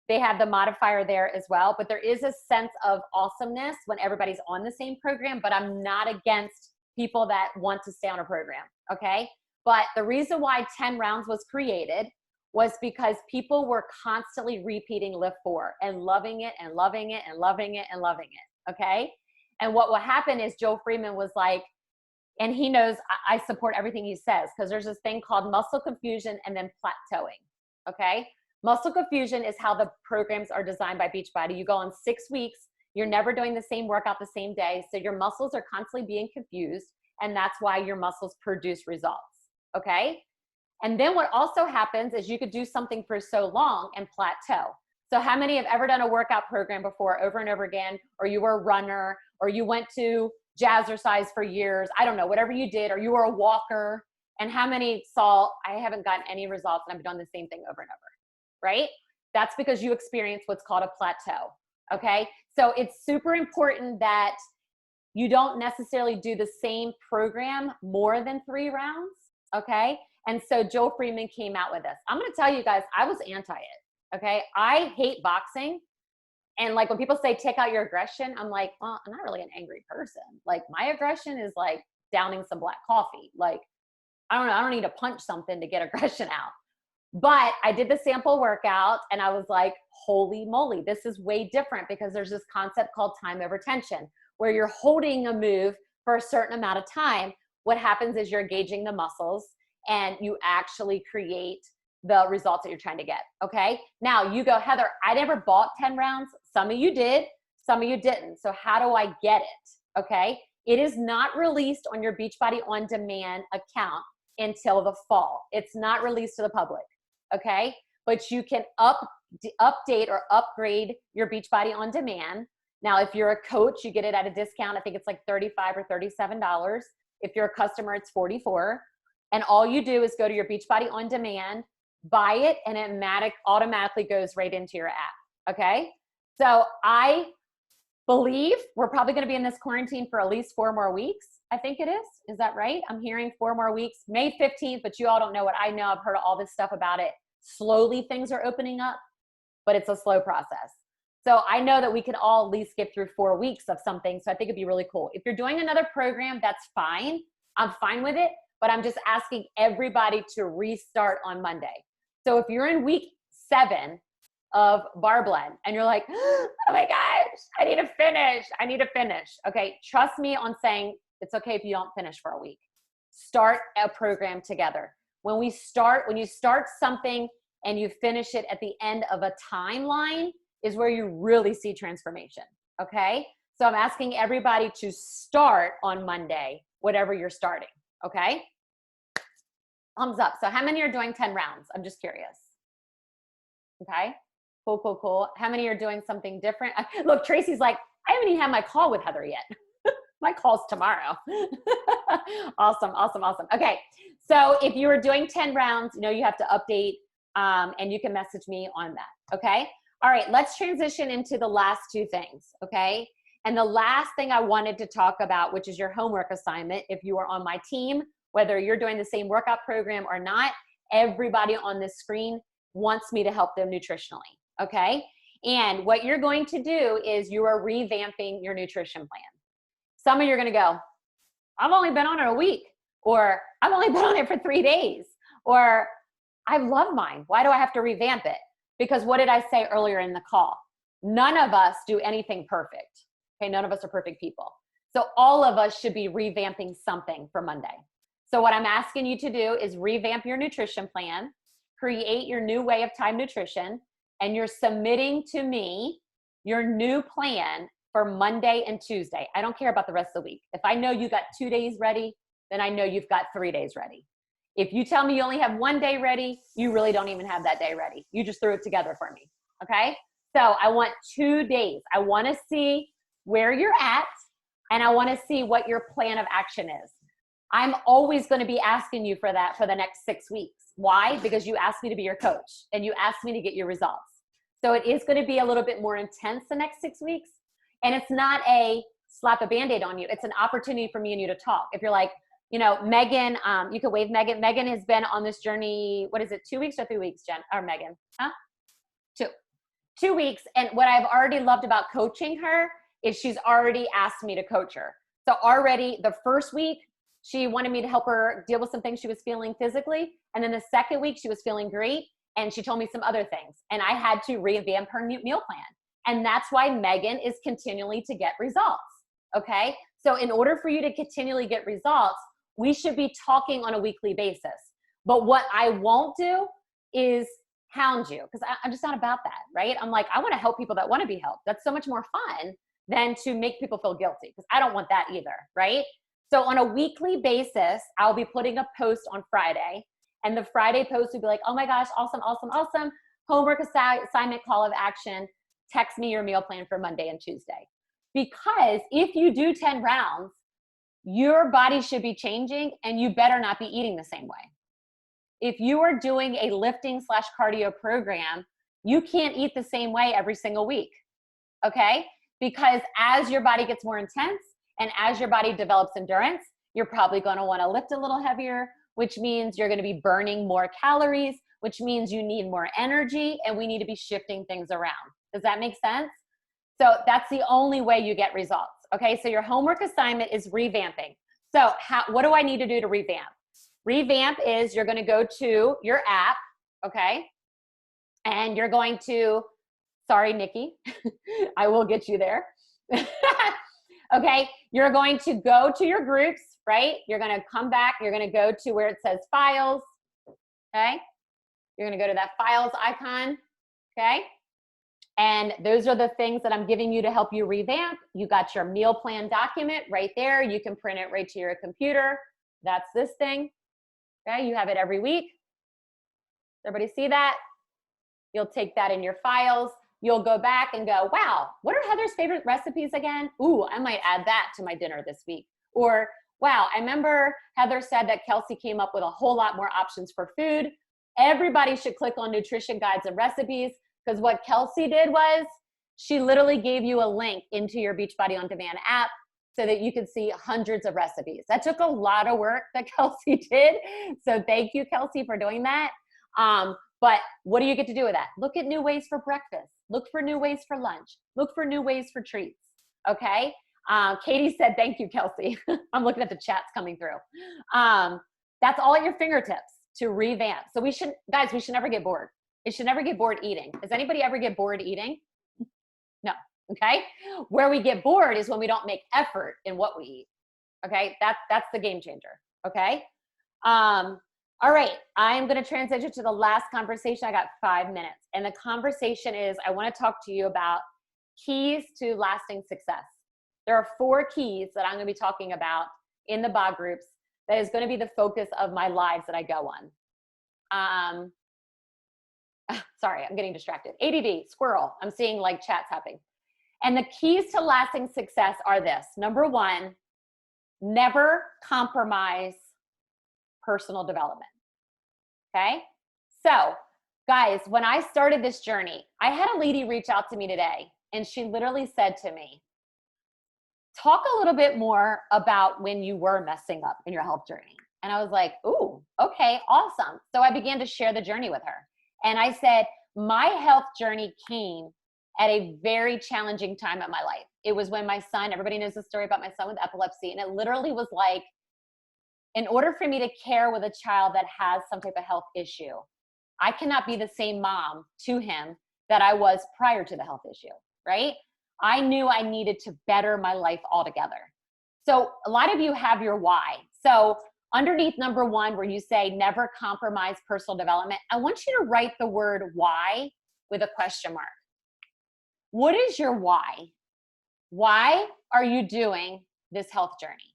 they have the modifier there as well. But there is a sense of awesomeness when everybody's on the same program, but I'm not against people that want to stay on a program, okay? But the reason why 10 rounds was created was because people were constantly repeating lift 4 and loving it and loving it and loving it and loving it, okay? And what will happen is Joel Freeman was like, and he knows I support everything he says, because there's this thing called muscle confusion and then plateauing, okay? Muscle confusion is how the programs are designed by Beachbody. You go on 6 weeks, you're never doing the same workout the same day, so your muscles are constantly being confused, and that's why your muscles produce results, okay? And then what also happens is you could do something for so long and plateau. So how many have ever done a workout program before over and over again, or you were a runner, or you went to jazzercise for years, I don't know, whatever you did, or you were a walker, and how many saw, I haven't gotten any results and I've done the same thing over and over, right? That's because you experience what's called a plateau, okay? So it's super important that you don't necessarily do the same program more than 3 rounds, okay? And so Joel Freeman came out with this. I'm gonna tell you guys, I was anti it, okay? I hate boxing. And like when people say take out your aggression, I'm like, well, I'm not really an angry person. Like my aggression is like downing some black coffee. Like, I don't know, I don't need to punch something to get aggression out. But I did the sample workout and I was like, holy moly, this is way different, because there's this concept called time over tension, where you're holding a move for a certain amount of time. What happens is you're engaging the muscles and you actually create the results that you're trying to get, okay? Now you go, Heather, I never bought 10 rounds, Some of you did, some of you didn't. So how do I get it? Okay. It is not released on your Beachbody On Demand account until the fall. It's not released to the public. Okay. But you can update or upgrade your Beachbody On Demand. Now, if you're a coach, you get it at a discount. I think it's like $35 or $37. If you're a customer, it's $44. And all you do is go to your Beachbody On Demand, buy it, and it automatically goes right into your app. Okay. So I believe we're probably going to be in this quarantine for at least 4 more weeks. I think it is. Is that right? I'm hearing 4 more weeks, May 15th, but you all don't know what I know. I've heard all this stuff about it. Slowly things are opening up, but it's a slow process. So I know that we can all at least get through 4 weeks of something. So I think it'd be really cool. If you're doing another program, that's fine. I'm fine with it, but I'm just asking everybody to restart on Monday. So if you're in week 7 of Bar Blend and you're like, oh my gosh, I need to finish. Okay, trust me on saying it's okay if you don't finish for a week. Start a program together. When you start something and you finish it at the end of a timeline is where you really see transformation, okay? So I'm asking everybody to start on Monday, whatever you're starting, okay? Thumbs up. So how many are doing 10 rounds? I'm just curious. Okay, cool, cool, cool. How many are doing something different? Look, Tracy's like, I haven't even had my call with Heather yet. My call's tomorrow. Awesome, awesome, awesome. Okay, so if you are doing 10 rounds, you know you have to update and you can message me on that, okay? All right, let's transition into the last 2 things, okay? And the last thing I wanted to talk about, which is your homework assignment, if you are on my team, whether you're doing the same workout program or not, everybody on this screen wants me to help them nutritionally, okay? And what you're going to do is you are revamping your nutrition plan. Some of you are gonna go, I've only been on it a week, or I've only been on it for 3 days, or I love mine. Why do I have to revamp it? Because what did I say earlier in the call? None of us do anything perfect. Okay, none of us are perfect people. So all of us should be revamping something for Monday. So what I'm asking you to do is revamp your nutrition plan, create your new way of time nutrition, and you're submitting to me your new plan for Monday and Tuesday. I don't care about the rest of the week. If I know you got 2 days ready, then I know you've got 3 days ready. If you tell me you only have 1 day ready, you really don't even have that day ready. You just threw it together for me, okay? So I want 2 days. I wanna see where you're at, and I wanna see what your plan of action is. I'm always gonna be asking you for that for the next 6 weeks. Why? Because you asked me to be your coach, and you asked me to get your results. So it is gonna be a little bit more intense the next 6 weeks, and it's not a slap a Band-Aid on you. It's an opportunity for me and you to talk. If you're like, you know, Megan, you can wave Megan. Megan has been on this journey, what is it, 2 weeks or 3 weeks, Jen, or Megan, huh? 2 weeks. And what I've already loved about coaching her is she's already asked me to coach her. So already the first week, she wanted me to help her deal with some things she was feeling physically. And then the second week, she was feeling great. And she told me some other things. And I had to revamp her meal plan. And that's why Megan is continually to get results, okay? So in order for you to continually get results, we should be talking on a weekly basis. But what I won't do is hound you, because I'm just not about that, right? I'm like, I want to help people that want to be helped. That's so much more fun than to make people feel guilty, because I don't want that either, right? So on a weekly basis, I'll be putting a post on Friday, and the Friday post will be like, oh my gosh, awesome, awesome, awesome. Homework assignment, call of action. Text me your meal plan for Monday and Tuesday. Because if you do 10 rounds, your body should be changing, and you better not be eating the same way. If you are doing a lifting/cardio program, you can't eat the same way every single week, okay? Because as your body gets more intense and as your body develops endurance, you're probably gonna wanna lift a little heavier, which means you're gonna be burning more calories, which means you need more energy, and we need to be shifting things around. Does that make sense? So that's the only way you get results. Okay, so your homework assignment is revamping. So what do I need to do to revamp? Revamp is you're gonna go to your app, okay? And you're going to, sorry, Nikki, I will get you there. Okay, you're going to go to your groups, right? You're gonna come back, you're gonna go to where it says files, okay? You're gonna go to that files icon, okay? And those are the things that I'm giving you to help you revamp. You got your meal plan document right there. You can print it right to your computer. That's this thing. Okay, you have it every week. Everybody see that? You'll take that in your files. You'll go back and go, wow, what are Heather's favorite recipes again? Ooh, I might add that to my dinner this week. Or, wow, I remember Heather said that Kelsey came up with a whole lot more options for food. Everybody should click on nutrition guides and recipes, because what Kelsey did was she literally gave you a link into your Beachbody On Demand app so that you could see hundreds of recipes. That took a lot of work that Kelsey did. So thank you, Kelsey, for doing that. But what do you get to do with that? Look at new ways for breakfast. Look for new ways for lunch. Look for new ways for treats, okay? Katie said, thank you, Kelsey. I'm looking at the chats coming through. That's all at your fingertips to revamp. So we should never get bored. It should never get bored eating. Does anybody ever get bored eating? No, okay? Where we get bored is when we don't make effort in what we eat, okay? That's the game changer, okay? All right, I am gonna transition to the last conversation. I got 5 minutes. And the conversation is, I wanna talk to you about keys to lasting success. There are 4 keys that I'm gonna be talking about in the BODgroups that is gonna be the focus of my lives that I go on. Sorry, I'm getting distracted. ADD, squirrel. I'm seeing like chats happening. And the keys to lasting success are this. Number 1, never compromise personal development. Okay? So, guys, when I started this journey, I had a lady reach out to me today, and she literally said to me, talk a little bit more about when you were messing up in your health journey. And I was like, ooh, okay, awesome. So I began to share the journey with her. And I said, my health journey came at a very challenging time in my life. It was when my son, everybody knows the story about my son with epilepsy, and it literally was like, in order for me to care with a child that has some type of health issue, I cannot be the same mom to him that I was prior to the health issue, right? I knew I needed to better my life altogether. So a lot of you have your why. So underneath number 1, where you say never compromise personal development, I want you to write the word why with a question mark. What is your why? Why are you doing this health journey?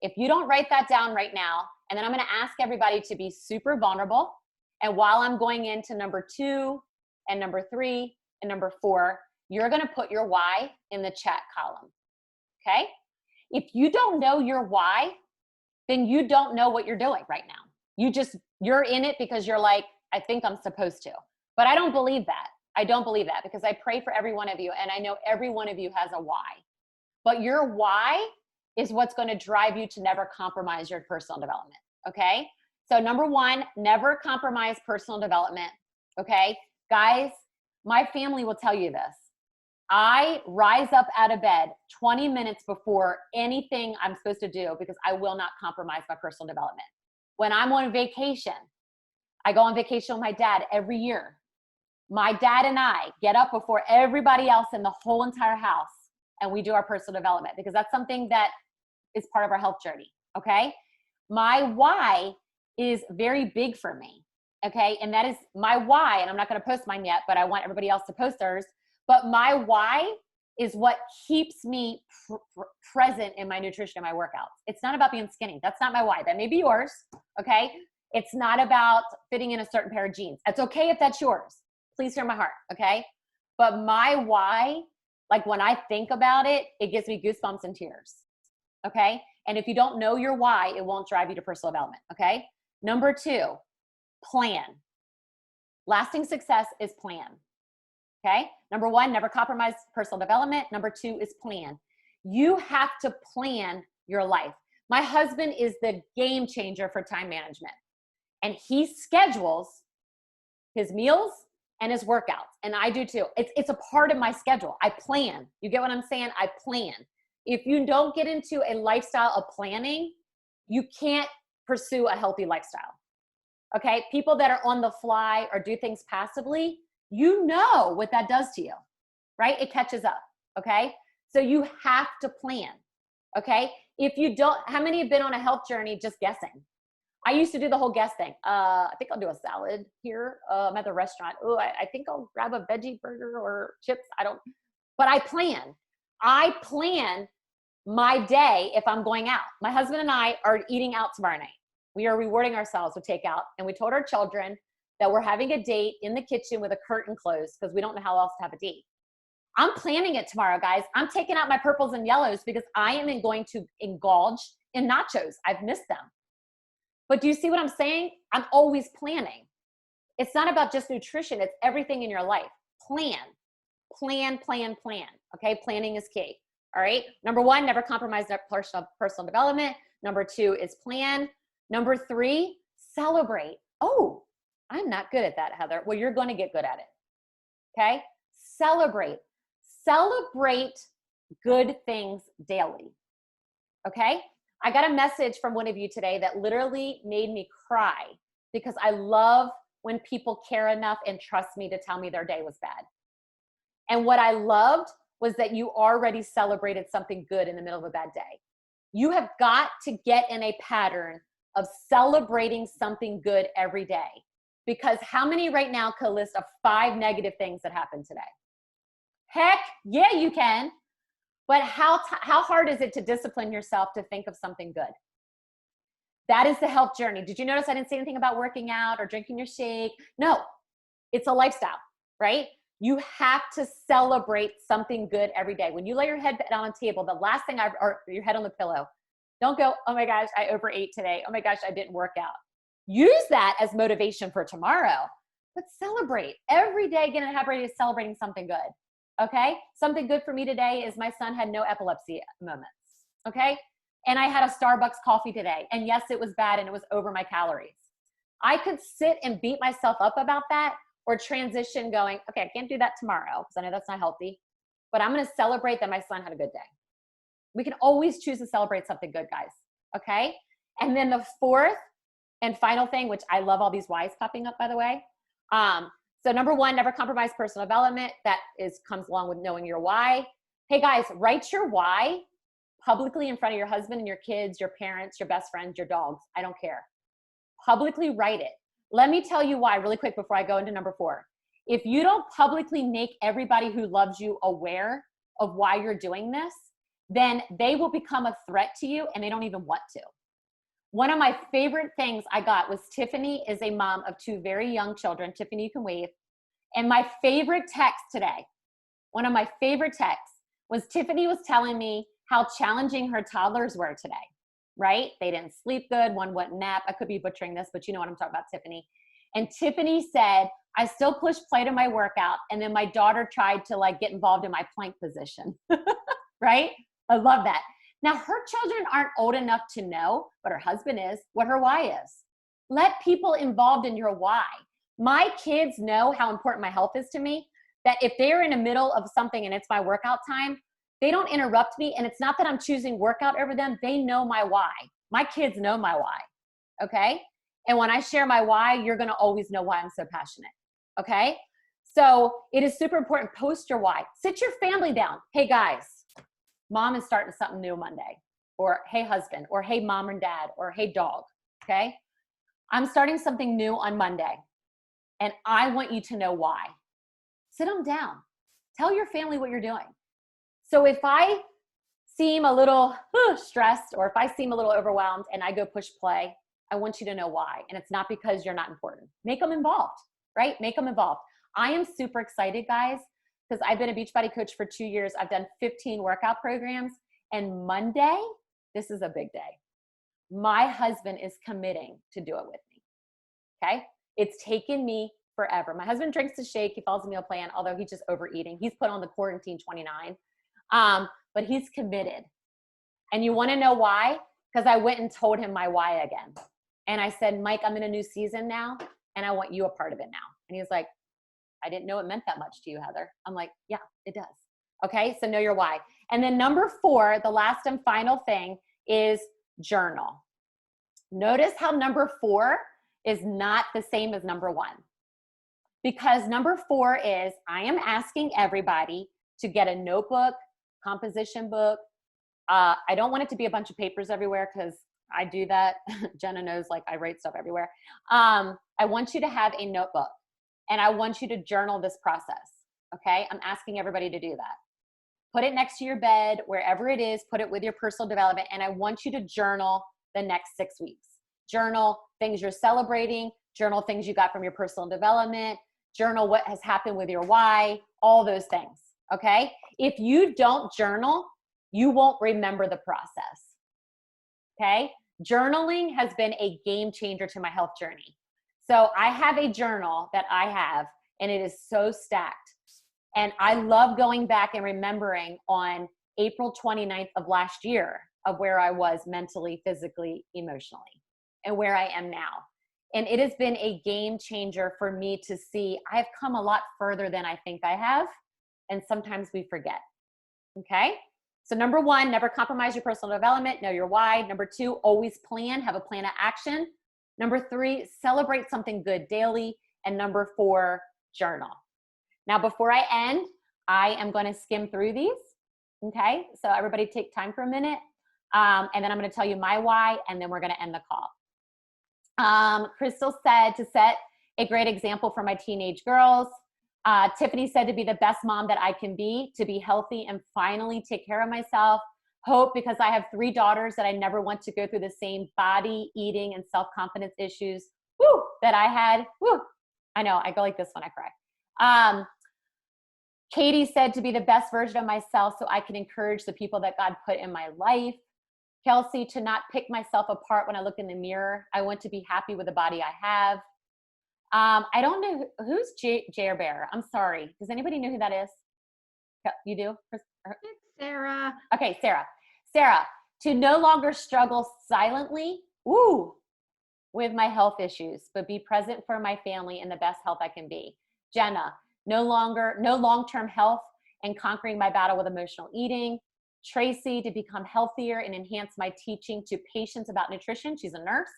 If you don't write that down right now, and then I'm going to ask everybody to be super vulnerable. And while I'm going into number 2 and number 3 and number 4, you're going to put your why in the chat column. Okay? If you don't know your why, then you don't know what you're doing right now. You're in it because you're like, I think I'm supposed to. But I don't believe that. I don't believe that, because I pray for every one of you, and I know every one of you has a why. But your why is what's going to drive you to never compromise your personal development, okay? So number 1, never compromise personal development, okay? Guys, my family will tell you this. I rise up out of bed 20 minutes before anything I'm supposed to do, because I will not compromise my personal development. When I'm on vacation, I go on vacation with my dad every year. My dad and I get up before everybody else in the whole entire house, and we do our personal development, because that's something that is part of our health journey, okay? My why is very big for me, okay? And that is my why, and I'm not gonna post mine yet, but I want everybody else to post theirs. But my why is what keeps me present in my nutrition and my workouts. It's not about being skinny. That's not my why. That may be yours, okay? It's not about fitting in a certain pair of jeans. It's okay if that's yours. Please hear my heart, okay? But my why, like when I think about it, it gives me goosebumps and tears, okay? And if you don't know your why, it won't drive you to personal development, okay? Number 2, plan. Lasting success is plan, okay? Number 1, never compromise personal development. Number 2 is plan. You have to plan your life. My husband is the game changer for time management, and he schedules his meals and his workouts, and I do too. It's a part of my schedule. I plan. You get what I'm saying? I plan. If you don't get into a lifestyle of planning, you can't pursue a healthy lifestyle, okay? People that are on the fly or do things passively, you know what that does to you, right? It catches up, okay? So you have to plan, okay? If you don't, how many have been on a health journey just guessing? I used to do the whole guess thing. I think I'll do a salad here. I'm at the restaurant. Oh, I think I'll grab a veggie burger or chips. But I plan. I plan my day if I'm going out. My husband and I are eating out tomorrow night. We are rewarding ourselves with takeout. And we told our children that we're having a date in the kitchen with a curtain closed because we don't know how else to have a date. I'm planning it tomorrow, guys. I'm taking out my purples and yellows because I am going to indulge in nachos. I've missed them. But do you see what I'm saying? I'm always planning. It's not about just nutrition. It's everything in your life. Plan. Okay, planning is key. All right. Number 1, never compromise personal development. Number 2 is plan. Number 3, celebrate. Oh, I'm not good at that, Heather. Well, you're going to get good at it. Okay. Celebrate good things daily. Okay. I got a message from one of you today that literally made me cry because I love when people care enough and trust me to tell me their day was bad. And what I loved was that you already celebrated something good in the middle of a bad day. You have got to get in a pattern of celebrating something good every day. Because how many right now could list of 5 negative things that happened today? Heck, yeah, you can. But how hard is it to discipline yourself to think of something good? That is the health journey. Did you notice I didn't say anything about working out or drinking your shake? No, it's a lifestyle, right? You have to celebrate something good every day. When you lay your head down on the table, the last thing or your head on the pillow, don't go, oh my gosh, I overate today. Oh my gosh, I didn't work out. Use that as motivation for tomorrow, but celebrate. Every day, get in a habit of celebrating something good. Okay? Something good for me today is my son had no epilepsy moments. Okay? And I had a Starbucks coffee today. And yes, it was bad and it was over my calories. I could sit and beat myself up about that or transition going, okay, I can't do that tomorrow because I know that's not healthy, but I'm going to celebrate that my son had a good day. We can always choose to celebrate something good, guys. Okay? And then the 4th and final thing, which I love all these whys popping up, by the way. So number 1, never compromise personal development. That comes along with knowing your why. Hey guys, write your why publicly in front of your husband and your kids, your parents, your best friends, your dogs. I don't care. Publicly write it. Let me tell you why really quick before I go into number 4. If you don't publicly make everybody who loves you aware of why you're doing this, then they will become a threat to you and they don't even want to. One of my favorite things I got was Tiffany is a mom of 2 very young children. Tiffany, you can wave. And my favorite text today, one of my favorite texts was Tiffany was telling me how challenging her toddlers were today, right? They didn't sleep good. One wouldn't nap. I could be butchering this, but you know what I'm talking about, Tiffany. And Tiffany said, I still push play to my workout. And then my daughter tried to get involved in my plank position, right? I love that. Now, her children aren't old enough to know, but her husband is, what her why is. Let people involved in your why. My kids know how important my health is to me, that if they're in the middle of something and it's my workout time, they don't interrupt me. And it's not that I'm choosing workout over them. They know my why. My kids know my why, okay? And when I share my why, you're going to always know why I'm so passionate, okay? So it is super important. Post your why. Sit your family down. Hey, guys. Mom is starting something new Monday, or hey husband, or hey mom and dad, or hey dog, okay? I'm starting something new on Monday and I want you to know why. Sit them down. Tell your family what you're doing. So if I seem a little stressed or if I seem a little overwhelmed and I go push play, I want you to know why. And it's not because you're not important. Make them involved, right? Make them involved. I am super excited, guys, because I've been a Beachbody coach for 2 years. I've done 15 workout programs. And Monday, this is a big day. My husband is committing to do it with me, okay? It's taken me forever. My husband drinks the shake. He follows the meal plan, although he's just overeating. He's put on the quarantine 29, but he's committed. And you want to know why? Because I went and told him my why again. And I said, Mike, I'm in a new season now, and I want you a part of it now. And he was like, I didn't know it meant that much to you, Heather. I'm like, yeah, it does. Okay, so know your why. And then number 4, the last and final thing is journal. Notice how number 4 is not the same as number 1. Because number 4 is, I am asking everybody to get a notebook, composition book. I don't want it to be a bunch of papers everywhere because I do that. Jenna knows, like, I write stuff everywhere. I want you to have a notebook, and I want you to journal this process. Okay. I'm asking everybody to do that. Put it next to your bed, wherever it is, put it with your personal development. And I want you to journal the next 6 weeks. Journal things you're celebrating, journal things you got from your personal development, journal what has happened with your why, all those things. Okay. If you don't journal, you won't remember the process. Okay. Journaling has been a game changer to my health journey. So I have a journal that I have, and it is so stacked. And I love going back and remembering on April 29th of last year of where I was mentally, physically, emotionally, and where I am now. And it has been a game changer for me to see I've come a lot further than I think I have. And sometimes we forget. Okay. So number 1, never compromise your personal development. Know your why. Number 2, always plan, have a plan of action. Number 3, celebrate something good daily. And number 4, journal. Now, before I end, I am going to skim through these. Okay. So everybody take time for a minute. And then I'm going to tell you my why, and then we're going to end the call. Crystal said to set a great example for my teenage girls. Tiffany said to be the best mom that I can be, to be healthy and finally take care of myself. Hope, because I have 3 daughters that I never want to go through the same body, eating, and self-confidence issues that I had. I know, I go like this when I cry. Katie said to be the best version of myself so I can encourage the people that God put in my life. Kelsey, to not pick myself apart when I look in the mirror. I want to be happy with the body I have. I don't know who's Jer Bear. I'm sorry. Does anybody know who that is? You do? It's Sarah. Okay, Sarah. Sarah, to no longer struggle silently, with my health issues, but be present for my family in the best health I can be. Jenna, no long-term health and conquering my battle with emotional eating. Tracy, to become healthier and enhance my teaching to patients about nutrition. She's a nurse,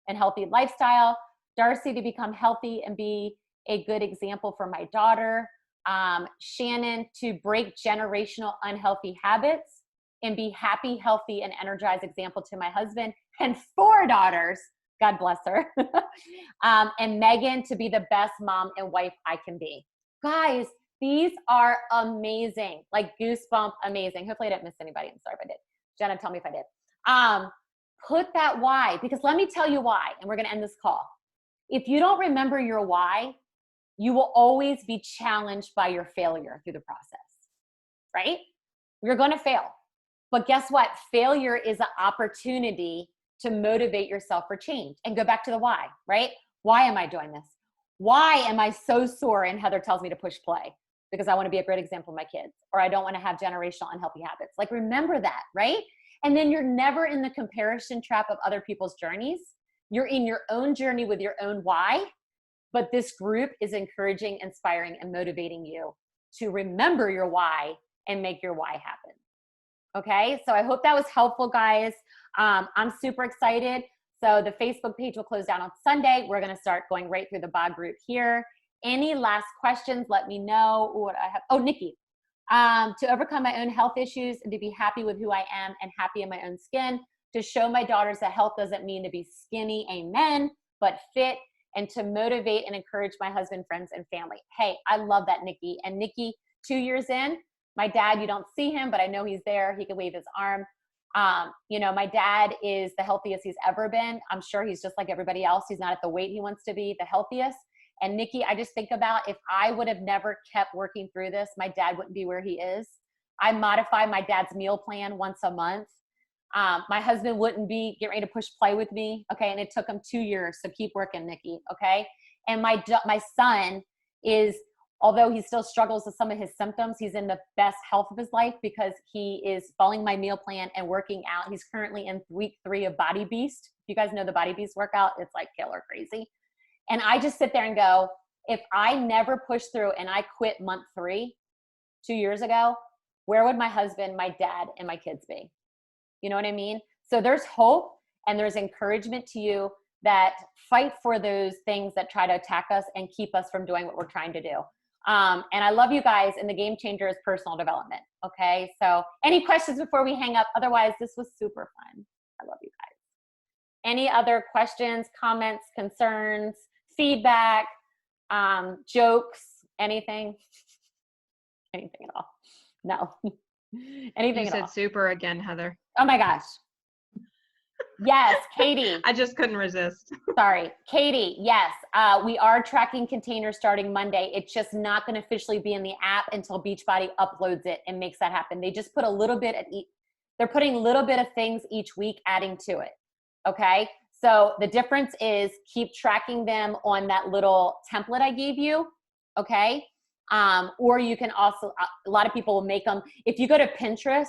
and healthy lifestyle. Darcy, to become healthy and be a good example for my daughter. Shannon, to break generational unhealthy habits and be happy, healthy, and energized example to my husband. And 4 daughters, God bless her. And Megan, to be the best mom and wife I can be. Guys, these are amazing, like goosebump amazing. Hopefully I didn't miss anybody. I'm sorry if I did. Jenna, tell me if I did. Put that why, because let me tell you why, and we're going to end this call. If you don't remember your why, you will always be challenged by your failure through the process, right? You're going to fail. But guess what? Failure is an opportunity to motivate yourself for change and go back to the why, right? Why am I doing this? Why am I so sore and Heather tells me to push play? Because I want to be a great example of my kids, or I don't want to have generational unhealthy habits. Like, remember that, right? And then you're never in the comparison trap of other people's journeys. You're in your own journey with your own why, but this group is encouraging, inspiring, and motivating you to remember your why and make your why happen. Okay, so I hope that was helpful, guys. I'm super excited. So the Facebook page will close down on Sunday. We're going to start going right through the BOD group here. Any last questions, let me know. What I have. Oh, Nikki. To overcome my own health issues and to be happy with who I am and happy in my own skin. To show my daughters that health doesn't mean to be skinny, amen, but fit. And to motivate and encourage my husband, friends, and family. Hey, I love that, Nikki. And Nikki, 2 years in, my dad, you don't see him, but I know he's there. He can wave his arm. You know, my dad is the healthiest he's ever been. I'm sure he's just like everybody else. He's not at the weight he wants to be, the healthiest. And Nikki, I just think about if I would have never kept working through this, my dad wouldn't be where he is. I modify my dad's meal plan once a month. My husband wouldn't be getting ready to push play with me. Okay. And it took him 2 years. So keep working, Nikki. Okay. And my son is, although he still struggles with some of his symptoms, he's in the best health of his life because he is following my meal plan and working out. He's currently in week 3 of Body Beast. You guys know the Body Beast workout. It's like killer crazy. And I just sit there and go, if I never pushed through and I quit month 3 2 years ago, where would my husband, my dad, and my kids be? You know what I mean? So there's hope and there's encouragement to you that fight for those things that try to attack us and keep us from doing what we're trying to do. And I love you guys, and the game changer is personal development. Okay. So any questions before we hang up? Otherwise, this was super fun. I love you guys. Any other questions, comments, concerns, feedback, jokes, anything? Anything at all? No. Anything You at all? said super again, Heather. Oh my gosh. Yes, Katie. I just couldn't resist. Sorry, Katie. Yes, we are tracking containers starting Monday. It's just not going to officially be in the app until Beachbody uploads it and makes that happen. They just put a little bit at each. They're putting a little bit of things each week, adding to it. Okay. So the difference is keep tracking them on that little template I gave you. Okay. Or you can also, a lot of people will make them. If you go to Pinterest,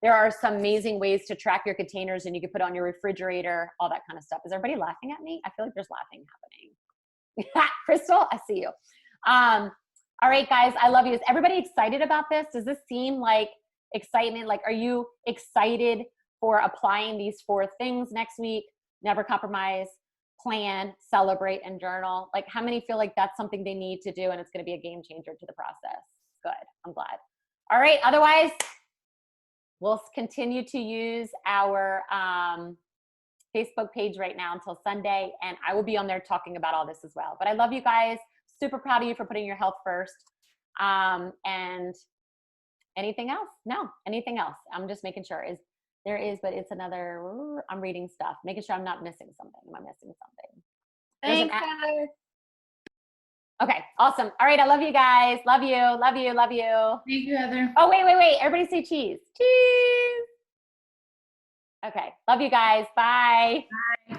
there are some amazing ways to track your containers, and you can put it on your refrigerator, all that kind of stuff. Is everybody laughing at me? I feel like there's laughing happening. Crystal, I see you. All right, guys, I love you. Is everybody excited about this? Does this seem like excitement? Like, are you excited for applying these 4 things next week? Never compromise, plan, celebrate, and journal. Like, how many feel like that's something they need to do and it's going to be a game changer to the process? Good. I'm glad. All right. Otherwise, we'll continue to use our Facebook page right now until Sunday, and I will be on there talking about all this as well. But I love you guys. Super proud of you for putting your health first. And anything else? No, anything else? I'm just making sure. There is, but it's another, I'm reading stuff, making sure I'm not missing something. Am I missing something? Thanks, Heather. Okay, awesome. All right, I love you guys. Love you, love you, love you. Thank you, Heather. Oh, wait. Everybody say cheese. Cheese. Okay, love you guys. Bye. Bye.